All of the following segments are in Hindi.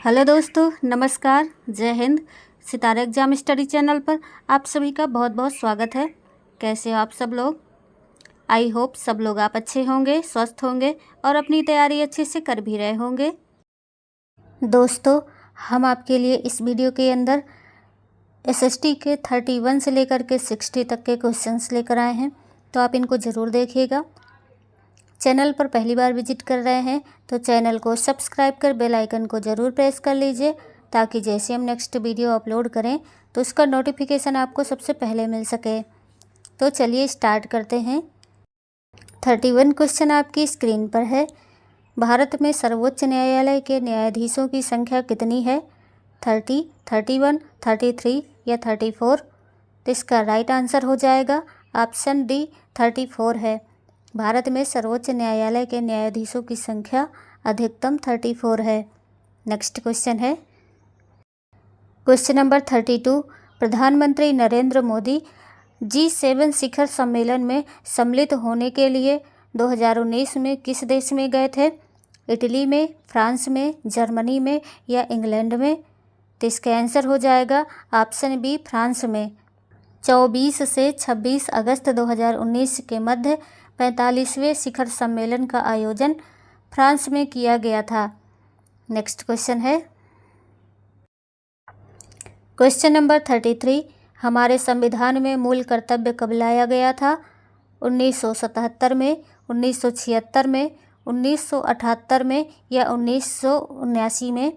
हेलो दोस्तों, नमस्कार, जय हिंद। सितारा एग्जाम स्टडी चैनल पर आप सभी का बहुत बहुत स्वागत है। कैसे हो आप सब लोग? आई होप सब लोग आप अच्छे होंगे, स्वस्थ होंगे और अपनी तैयारी अच्छे से कर भी रहे होंगे। दोस्तों, हम आपके लिए इस वीडियो के अंदर एसएसटी के 31 से लेकर के 60 तक के क्वेश्चंस लेकर आए हैं, तो आप इनको ज़रूर देखिएगा। चैनल पर पहली बार विजिट कर रहे हैं तो चैनल को सब्सक्राइब कर बेल आइकन को ज़रूर प्रेस कर लीजिए, ताकि जैसे हम नेक्स्ट वीडियो अपलोड करें तो उसका नोटिफिकेशन आपको सबसे पहले मिल सके। तो चलिए स्टार्ट करते हैं। 31 क्वेश्चन आपकी स्क्रीन पर है। भारत में सर्वोच्च न्यायालय के न्यायाधीशों की संख्या कितनी है? 30, 31, 33 या 34? तो इसका राइट आंसर हो जाएगा ऑप्शन डी 34 है। भारत में सर्वोच्च न्यायालय के न्यायाधीशों की संख्या अधिकतम 34 है। नेक्स्ट क्वेश्चन है क्वेश्चन नंबर 32। प्रधानमंत्री नरेंद्र मोदी G7 शिखर सम्मेलन में सम्मिलित होने के लिए 2019 में किस देश में गए थे? इटली में, फ्रांस में, जर्मनी में या इंग्लैंड में? तो इसका आंसर हो जाएगा ऑप्शन बी फ्रांस में। 24 से 26 अगस्त 2019 के मध्य 45वें शिखर सम्मेलन का आयोजन फ्रांस में किया गया था। नेक्स्ट क्वेश्चन है क्वेश्चन नंबर 33। हमारे संविधान में मूल कर्तव्य कब लाया गया था? 1977 में, 1976 में, 1978 में या 1979 में?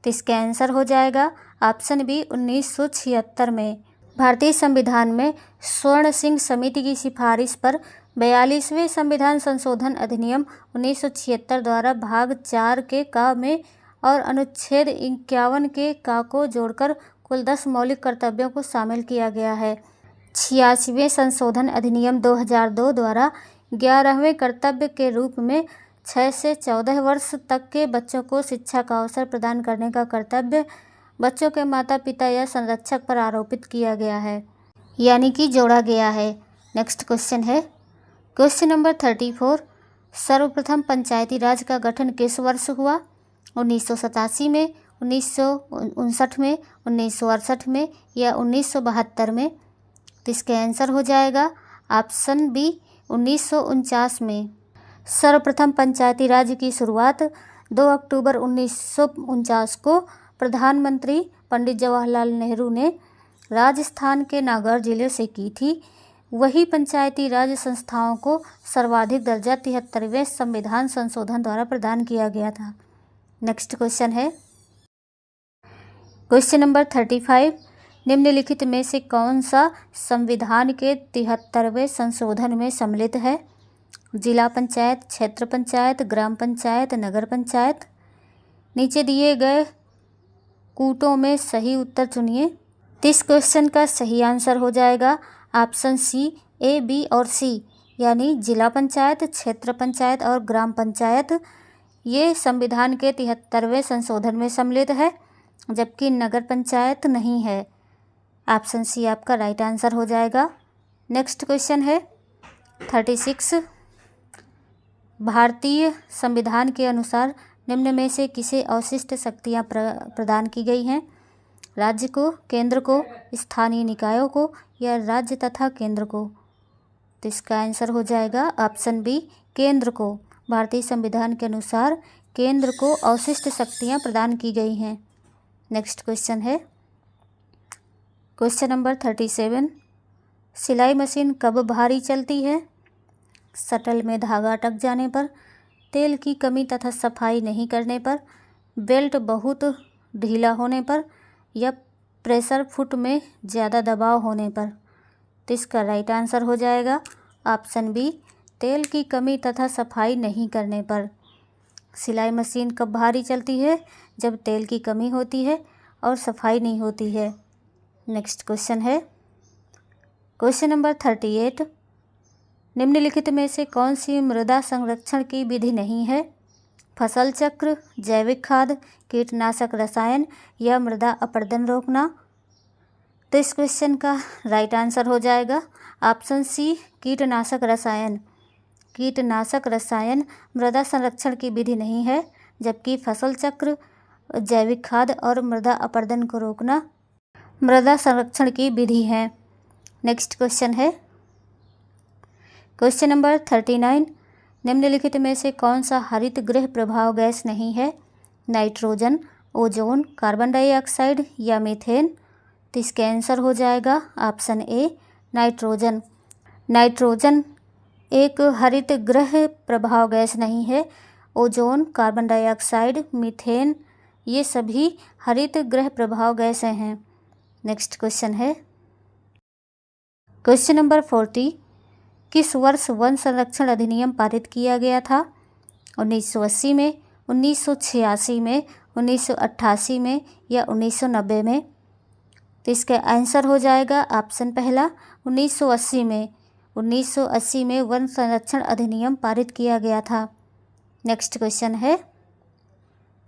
तो इसका आंसर हो जाएगा ऑप्शन बी 1976 में। भारतीय संविधान में स्वर्ण सिंह समिति की सिफारिश पर 42वें संविधान संशोधन अधिनियम 1976 द्वारा भाग 4 के का में और अनुच्छेद 51 के का को जोड़कर कुल 10 मौलिक कर्तव्यों को शामिल किया गया है। 86वें संशोधन अधिनियम 2002 द्वारा 11वें कर्तव्य के रूप में 6 से 14 वर्ष तक के बच्चों को शिक्षा का अवसर प्रदान करने का कर्तव्य बच्चों के माता पिता या संरक्षक पर आरोपित किया गया है, यानी कि जोड़ा गया है। नेक्स्ट क्वेश्चन है क्वेश्चन नंबर 34। सर्वप्रथम पंचायती राज का गठन किस वर्ष हुआ? 1987 में, 1959 में, 1968 में या 1972 में? तो इसका आंसर हो जाएगा ऑप्शन बी 1949 में। सर्वप्रथम पंचायती राज की शुरुआत 2 अक्टूबर 1949 को प्रधानमंत्री पंडित जवाहरलाल नेहरू ने राजस्थान के नागौर जिले से की थी। वही पंचायती राज संस्थाओं को सर्वाधिक दर्जा 73वें संविधान संशोधन द्वारा प्रदान किया गया था। नेक्स्ट क्वेश्चन है क्वेश्चन नंबर 35। निम्नलिखित में से कौन सा संविधान के 73वें संशोधन में सम्मिलित है? जिला पंचायत, क्षेत्र पंचायत, ग्राम पंचायत, नगर पंचायत? नीचे दिए गए कूटों में सही उत्तर चुनिए। इस क्वेश्चन का सही आंसर हो जाएगा ऑप्शन सी ए, बी और सी, यानी जिला पंचायत, क्षेत्र पंचायत और ग्राम पंचायत। ये संविधान के 73वें संशोधन में सम्मिलित है, जबकि नगर पंचायत नहीं है। ऑप्शन सी आपका राइट आंसर हो जाएगा। नेक्स्ट क्वेश्चन है 36। भारतीय संविधान के अनुसार निम्न में से किसे अवशिष्ट शक्तियाँ प्रदान की गई हैं? राज्य को, केंद्र को, स्थानीय निकायों को या राज्य तथा केंद्र को? तो इसका आंसर हो जाएगा ऑप्शन बी केंद्र को। भारतीय संविधान के अनुसार केंद्र को अवशिष्ट शक्तियाँ प्रदान की गई हैं। नेक्स्ट क्वेश्चन है क्वेश्चन नंबर 37। सिलाई मशीन कब भारी चलती है? शटल में धागा अटक जाने पर, तेल की कमी तथा सफाई नहीं करने पर, बेल्ट बहुत ढीला होने पर या प्रेशर फुट में ज़्यादा दबाव होने पर? तो इसका राइट आंसर हो जाएगा ऑप्शन बी तेल की कमी तथा सफाई नहीं करने पर। सिलाई मशीन कब भारी चलती है? जब तेल की कमी होती है और सफाई नहीं होती है। नेक्स्ट क्वेश्चन है क्वेश्चन नंबर 38। निम्नलिखित में से कौन सी मृदा संरक्षण की विधि नहीं है? फसल चक्र, जैविक खाद, कीटनाशक रसायन या मृदा अपरदन रोकना? तो इस क्वेश्चन का राइट आंसर हो जाएगा ऑप्शन सी कीटनाशक रसायन। कीटनाशक रसायन मृदा संरक्षण की विधि नहीं है, जबकि फसल चक्र जैविक खाद और मृदा अपरदन को रोकना मृदा संरक्षण की विधि है। नेक्स्ट क्वेश्चन है क्वेश्चन नंबर 39। निम्नलिखित में से कौन सा हरित गृह प्रभाव गैस नहीं है? नाइट्रोजन, ओजोन, कार्बन डाइऑक्साइड या मीथेन? तो इसका आंसर हो जाएगा ऑप्शन ए नाइट्रोजन। नाइट्रोजन एक हरित गृह प्रभाव गैस नहीं है। ओजोन, कार्बन डाइऑक्साइड, मीथेन ये सभी हरित गृह प्रभाव गैसें हैं। नेक्स्ट क्वेश्चन है क्वेश्चन नंबर 40। किस वर्ष वन संरक्षण अधिनियम पारित किया गया था? 1980 में, 1986 में, 1988 में या 1990 में? तो इसका आंसर हो जाएगा ऑप्शन पहला 1980 में। 1980 में वन संरक्षण अधिनियम पारित किया गया था। नेक्स्ट क्वेश्चन है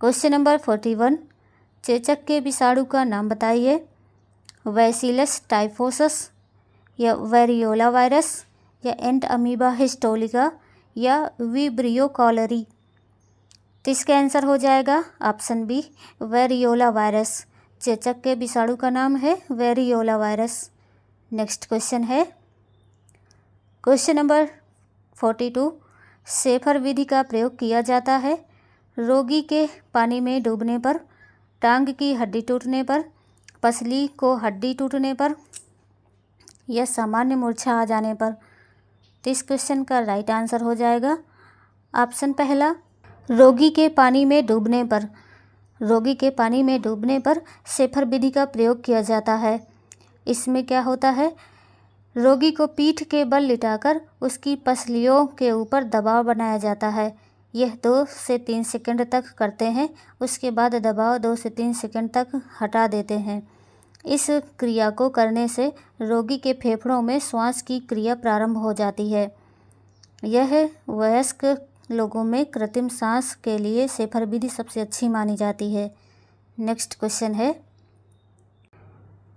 क्वेश्चन नंबर 41। चेचक के विषाणु का नाम बताइए। बैसिलस टाइफोसस या वेरियोला वायरस या एंट अमीबा हिस्टोलिका या विब्रियो कॉलरी? तो इसका आंसर हो जाएगा ऑप्शन बी वेरियोला वायरस। चेचक के विषाणु का नाम है वेरियोला वायरस। नेक्स्ट क्वेश्चन है क्वेश्चन नंबर 42। शेफर विधि का प्रयोग किया जाता है रोगी के पानी में डूबने पर, टांग की हड्डी टूटने पर, पसली को हड्डी टूटने पर या सामान्य मूर्छा आ जाने पर? तो इस क्वेश्चन का राइट आंसर हो जाएगा ऑप्शन पहला रोगी के पानी में डूबने पर। रोगी के पानी में डूबने पर शेफर विधि का प्रयोग किया जाता है। इसमें क्या होता है, रोगी को पीठ के बल लिटाकर उसकी पसलियों के ऊपर दबाव बनाया जाता है। यह 2 से 3 सेकंड तक करते हैं। उसके बाद दबाव 2 से 3 सेकंड तक हटा देते हैं। इस क्रिया को करने से रोगी के फेफड़ों में श्वास की क्रिया प्रारंभ हो जाती है। यह वयस्क लोगों में कृत्रिम सांस के लिए शेफर विधि सबसे अच्छी मानी जाती है। नेक्स्ट क्वेश्चन है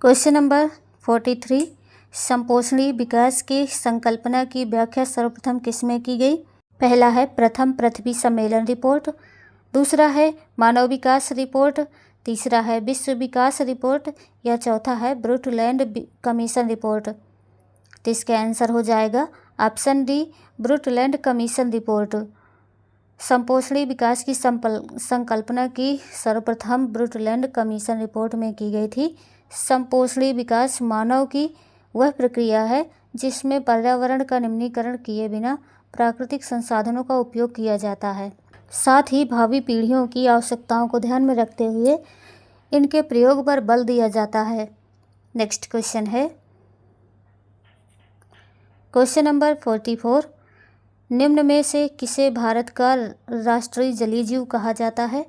क्वेश्चन नंबर 43। संपोषणी विकास की संकल्पना की व्याख्या सर्वप्रथम किसमें की गई? पहला है प्रथम पृथ्वी सम्मेलन रिपोर्ट, दूसरा है मानव विकास रिपोर्ट, तीसरा है विश्व विकास रिपोर्ट या चौथा है ब्रुटलैंड कमीशन रिपोर्ट? तो इसका आंसर हो जाएगा ऑप्शन डी ब्रुटलैंड कमीशन रिपोर्ट। संपोषणी विकास की संकल्पना की सर्वप्रथम ब्रुटलैंड कमीशन रिपोर्ट में की गई थी। संपोषणी विकास मानव की वह प्रक्रिया है जिसमें पर्यावरण का निम्नीकरण किए बिना प्राकृतिक संसाधनों का उपयोग किया जाता है। साथ ही भावी पीढ़ियों की आवश्यकताओं को ध्यान में रखते हुए इनके प्रयोग पर बल दिया जाता है। नेक्स्ट क्वेश्चन है क्वेश्चन नंबर 44। निम्न में से किसे भारत का राष्ट्रीय जलीय जीव कहा जाता है?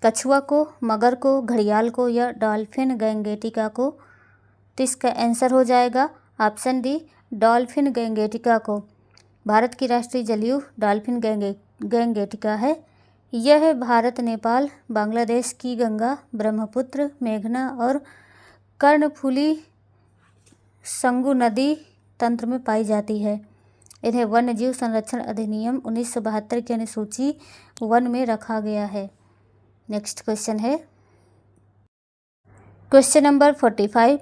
कछुआ को, मगर को, घड़ियाल को या डॉल्फिन गैंगेटिका को? तो इसका आंसर हो जाएगा ऑप्शन डी डॉल्फिन गैंगेटिका को। भारत की राष्ट्रीय जलीय डॉल्फिन गैंगेटिका है। यह भारत, नेपाल, बांग्लादेश की गंगा, ब्रह्मपुत्र, मेघना और कर्णफुली संगू नदी तंत्र में पाई जाती है। इन्हें वन्य जीव संरक्षण अधिनियम 1972 की अनुसूची 1 में रखा गया है। नेक्स्ट क्वेश्चन है क्वेश्चन नंबर 45।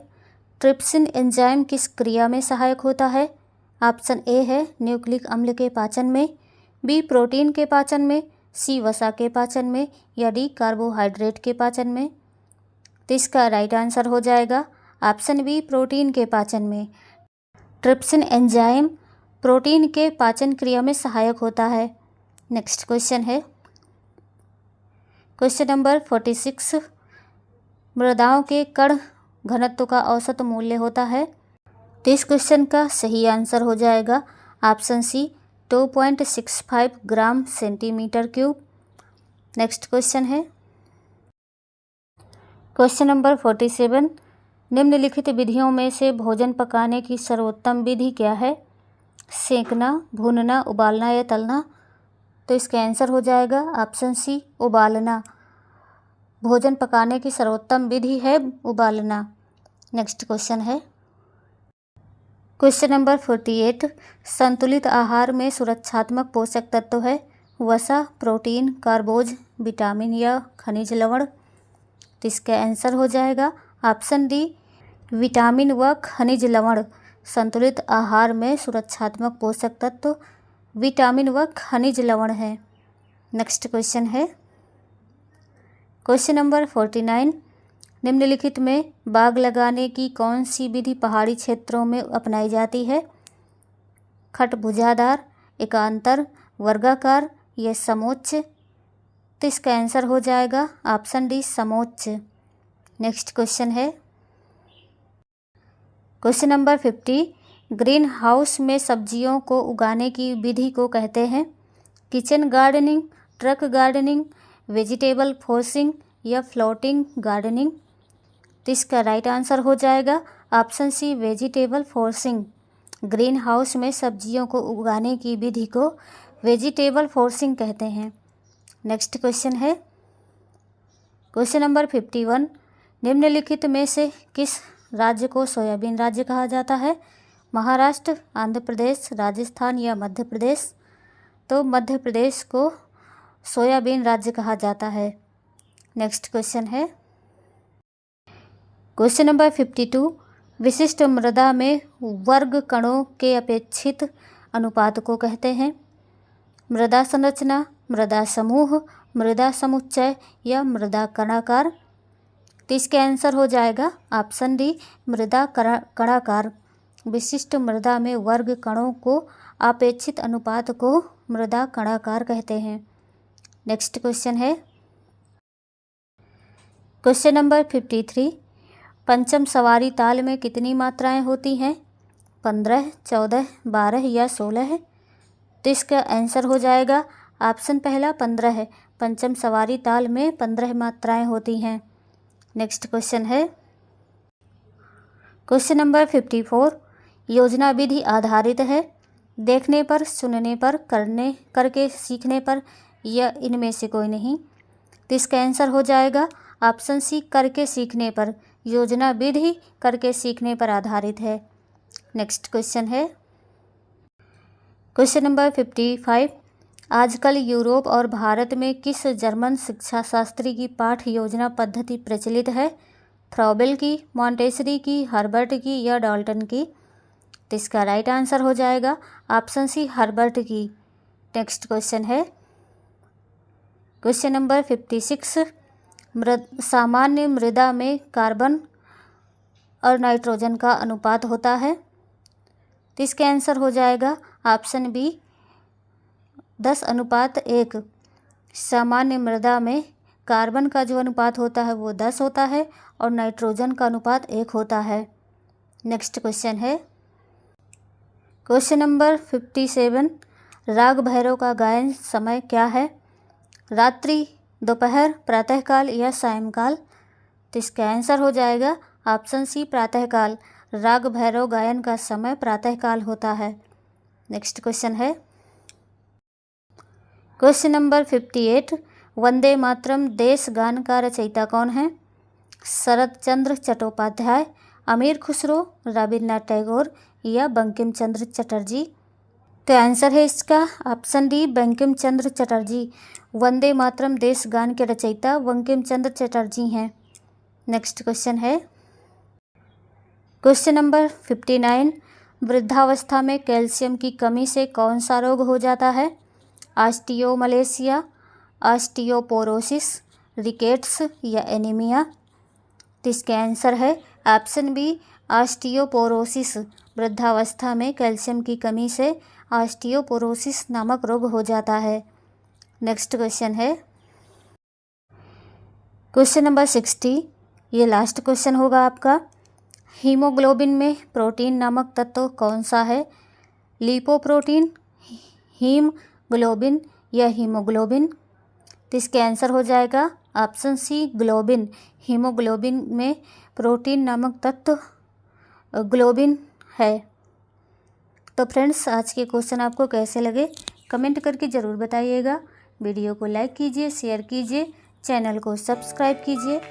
ट्रिप्सिन एंजाइम किस क्रिया में सहायक होता है? ऑप्शन ए है न्यूक्लिक अम्ल के पाचन में, बी प्रोटीन के पाचन में, सी वसा के पाचन में या डी कार्बोहाइड्रेट के पाचन में? तो इसका राइट आंसर हो जाएगा ऑप्शन बी प्रोटीन के पाचन में। ट्रिप्सिन एंजाइम प्रोटीन के पाचन क्रिया में सहायक होता है। नेक्स्ट क्वेश्चन है क्वेश्चन नंबर 46। मृदाओं के कण घनत्व का औसत मूल्य होता है? तो इस क्वेश्चन का सही आंसर हो जाएगा option C 2.65 gram centimetre cube. Next question है क्वेश्चन नंबर 47। निम्नलिखित विधियों में से भोजन पकाने की सर्वोत्तम विधि क्या है? सेंकना, भूनना, उबालना या तलना? तो इसका आंसर हो जाएगा ऑप्शन सी उबालना। भोजन पकाने की सर्वोत्तम विधि है उबालना। नेक्स्ट क्वेश्चन है क्वेश्चन नंबर 48। संतुलित आहार में सुरक्षात्मक पोषक तत्व है? वसा, प्रोटीन, कार्बोज, विटामिन या खनिज लवण? तो इसका आंसर हो जाएगा ऑप्शन डी विटामिन व खनिज लवण। संतुलित आहार में सुरक्षात्मक पोषक तत्व विटामिन व खनिज लवण है। नेक्स्ट क्वेश्चन है क्वेश्चन नंबर 49। निम्नलिखित में बाग लगाने की कौन सी विधि पहाड़ी क्षेत्रों में अपनाई जाती है? खटभुजादार, एकांतर, वर्गाकार या समोच्च। तो इसका आंसर हो जाएगा ऑप्शन डी समोच्च। नेक्स्ट क्वेश्चन है क्वेश्चन नंबर 50। ग्रीन हाउस में सब्जियों को उगाने की विधि को कहते हैं? Kitchen gardening, truck gardening, vegetable forcing या फ्लोटिंग गार्डनिंग। तो इसका राइट आंसर हो जाएगा option C vegetable forcing. Green house में सब्जियों को उगाने की विधि को वेजिटेबल फोर्सिंग कहते हैं। नेक्स्ट क्वेश्चन है क्वेश्चन नंबर 51। निम्नलिखित में से किस राज्य को सोयाबीन राज्य कहा जाता है? महाराष्ट्र, आंध्र प्रदेश, राजस्थान या मध्य प्रदेश। तो मध्य प्रदेश को सोयाबीन राज्य कहा जाता है। नेक्स्ट क्वेश्चन है क्वेश्चन नंबर 52। विशिष्ट मृदा में वर्ग कणों के अपेक्षित अनुपात को कहते हैं? मृदा संरचना, मृदा समूह, मृदा समुच्चय या मृदा कणाकार। तो इसका आंसर हो जाएगा ऑप्शन डी मृदा कणाकार। विशिष्ट मृदा में वर्ग कणों को अपेक्षित अनुपात को मृदा कणाकार कहते हैं। नेक्स्ट क्वेश्चन है क्वेश्चन नंबर 53। पंचम सवारी ताल में कितनी मात्राएं होती हैं? 15, 14, 12 या 16 है। तो इसका आंसर हो जाएगा ऑप्शन पहला 15 है। पंचम सवारी ताल में 15 मात्राएं होती हैं। नेक्स्ट क्वेश्चन है क्वेश्चन नंबर 54। योजना विधि आधारित है? देखने पर, सुनने पर, करके सीखने पर या इनमें से कोई नहीं। तो इसका आंसर हो जाएगा ऑप्शन सी करके सीखने पर। योजना विधि करके सीखने पर आधारित है। नेक्स्ट क्वेश्चन है क्वेश्चन नंबर 55। आजकल यूरोप और भारत में किस जर्मन शिक्षा शास्त्री की पाठ योजना पद्धति प्रचलित है? फ्रॉबेल की, मॉन्टेसरी की, हर्बर्ट की या डाल्टन की। तो इसका राइट आंसर हो जाएगा ऑप्शन सी हर्बर्ट की। नेक्स्ट क्वेश्चन है क्वेश्चन नंबर 56। सामान्य मृदा में कार्बन और नाइट्रोजन का अनुपात होता है? तो इसका आंसर हो जाएगा ऑप्शन बी 10:1। सामान्य मृदा में कार्बन का जो अनुपात होता है वो 10 होता है और नाइट्रोजन का अनुपात 1 होता है। नेक्स्ट क्वेश्चन है क्वेश्चन नंबर 57। राग भैरव का गायन समय क्या है? रात्रि, दोपहर, प्रातःकाल या सायंकाल। तो इसका आंसर हो जाएगा ऑप्शन सी प्रातःकाल। राग भैरव गायन का समय प्रातःकाल होता है। नेक्स्ट क्वेश्चन है क्वेश्चन नंबर 58। वंदे मातरम देश गान का रचयिता कौन है? शरत चंद्र चट्टोपाध्याय, अमीर खुसरो, रविन्द्रनाथ टैगोर या बंकिम चंद्र चटर्जी। तो आंसर है इसका ऑप्शन डी बंकिम चंद्र चटर्जी। वंदे मातरम देश गान के रचयिता बंकिम चंद्र चटर्जी हैं। नेक्स्ट क्वेश्चन है क्वेश्चन नंबर 59। वृद्धावस्था में कैल्शियम की कमी से कौन सा रोग हो जाता है? ऑस्टियोमलेशिया, ऑस्टियोपोरोसिस, रिकेट्स या एनीमिया। तो इसका आंसर है ऑप्शन बी ऑस्टियोपोरोसिस। वृद्धावस्था में कैल्शियम की कमी से ऑस्टियोपोरोसिस नामक रोग हो जाता है। नेक्स्ट क्वेश्चन है क्वेश्चन नंबर 60। ये लास्ट क्वेश्चन होगा आपका। हीमोग्लोबिन में प्रोटीन नामक तत्व कौन सा है? लिपोप्रोटीन, हीमग्लोबिन या हीमोग्लोबिन। तो इसके आंसर हो जाएगा ऑप्शन सी ग्लोबिन। हीमोग्लोबिन में प्रोटीन नामक तत्व ग्लोबिन है। तो फ्रेंड्स, आज के क्वेश्चन आपको कैसे लगे कमेंट करके ज़रूर बताइएगा। वीडियो को लाइक कीजिए, शेयर कीजिए, चैनल को सब्सक्राइब कीजिए।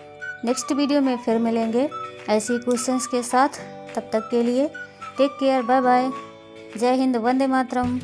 नेक्स्ट वीडियो में फिर मिलेंगे ऐसे क्वेश्चंस के साथ। तब तक के लिए टेक केयर, बाय बाय, जय हिंद, वंदे मातरम।